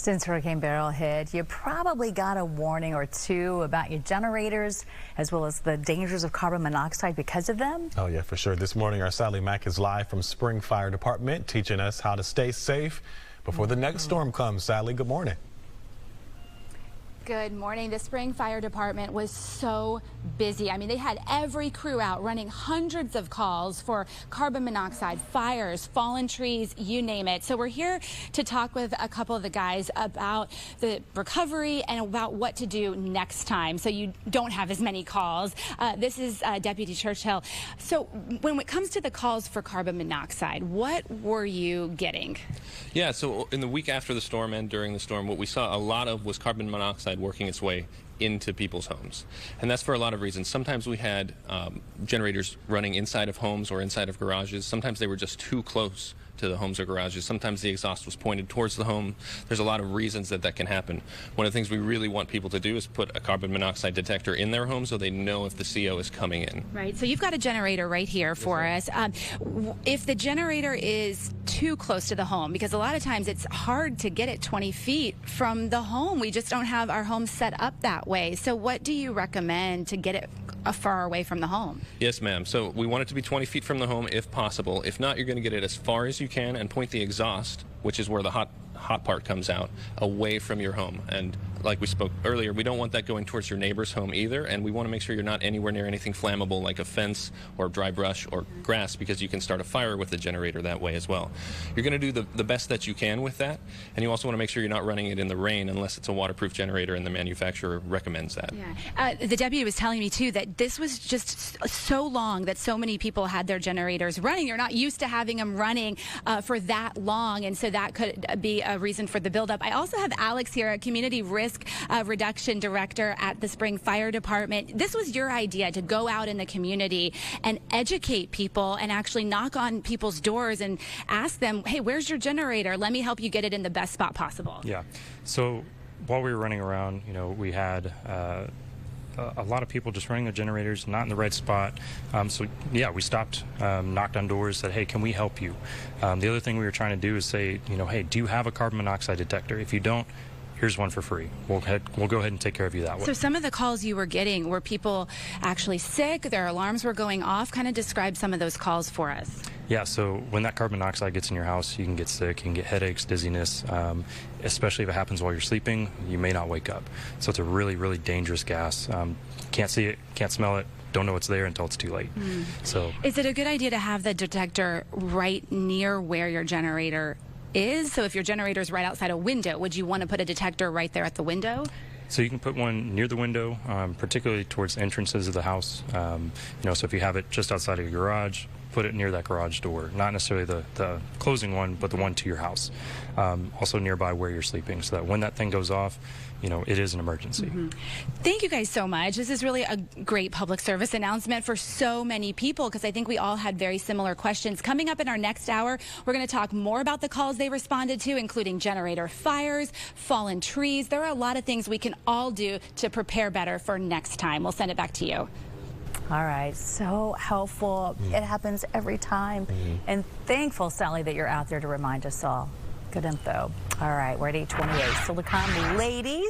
Since Hurricane Beryl hit, you probably got a warning or two about your generators, as well as the dangers of carbon monoxide because of them. Oh yeah, for sure. This morning, our Sally Mack is live from Spring Fire Department, teaching us how to stay safe before the next storm comes. Sally, good morning. Good morning. The Spring Fire Department was so busy. I mean, they had every crew out running hundreds of calls for carbon monoxide, fires, fallen trees, you name it. So we're here to talk with a couple of the guys about the recovery and about what to do next time so you don't have as many calls. This is Deputy Churchill. So when it comes to the calls for carbon monoxide, what were you getting? Yeah, so in the week after the storm and during the storm, what we saw a lot of was carbon monoxide working its way into people's homes. And that's for a lot of reasons. Sometimes we had generators running inside of homes or inside of garages. Sometimes they were just too close to the homes or garages. Sometimes the exhaust was pointed towards the home. There's a lot of reasons that can happen. One of the things we really want people to do is put a carbon monoxide detector in their home so they know if the CO is coming in. Right, so you've got a generator right here for us. If the generator is too close to the home, because a lot of times it's hard to get it 20 feet from the home. We just don't have our home set up that way. So what do you recommend to get it far away from the home? Yes, ma'am. So we want it to be 20 feet from the home if possible. If not, you're going to get it as far as you can and point the exhaust, which is where the hot part comes out, away from your home. And like we spoke earlier, we don't want that going towards your neighbor's home either, and we want to make sure you're not anywhere near anything flammable like a fence or dry brush or grass, because you can start a fire with the generator that way as well. You're going to do the best that you can with that, and you also want to make sure you're not running it in the rain unless it's a waterproof generator and the manufacturer recommends that. Yeah. The deputy was telling me too that this was just so long that so many people had their generators running. You're not used to having them running for that long, and so that could be a reason for the buildup. I also have Alex here, a community risk reduction director at the Spring Fire Department. This was your idea, to go out in the community and educate people and actually knock on people's doors and ask them, hey, where's your generator? Let me help you get it in the best spot possible. Yeah. So while we were running around, we had a lot of people just running their generators not in the right spot. So yeah, we stopped, knocked on doors, said, hey, can we help you? The other thing we were trying to do is say, hey, do you have a carbon monoxide detector? If you don't, here's one for free. We'll go ahead and take care of you that way. So some of the calls you were getting, were people actually sick? Their alarms were going off? Kind of describe some of those calls for us. Yeah, so when that carbon monoxide gets in your house, you can get sick, you can get headaches, dizziness, especially if it happens while you're sleeping. You may not wake up. So it's a really, really dangerous gas. Can't see it, can't smell it, don't know it's there until it's too late. So, is it a good idea to have the detector right near where your generator is? So if your generator is right outside a window, would you want to put a detector right there at the window? So you can put one near the window, particularly towards entrances of the house. So if you have it just outside of your garage, put it near that garage door, not necessarily the closing one, but the one to your house. Also nearby where you're sleeping, so that when that thing goes off, it is an emergency. Thank you guys so much. This is really a great public service announcement for so many people, because I think we all had very similar questions. Coming up in our next hour, we're going to talk more about the calls they responded to, including generator fires, fallen trees. There are a lot of things we can all do to prepare better for next time. We'll send it back to you. All right, so helpful. It happens every time. And thankful, Sally, that you're out there to remind us all. Good info. All right, we're at 8:28. Still to come, ladies.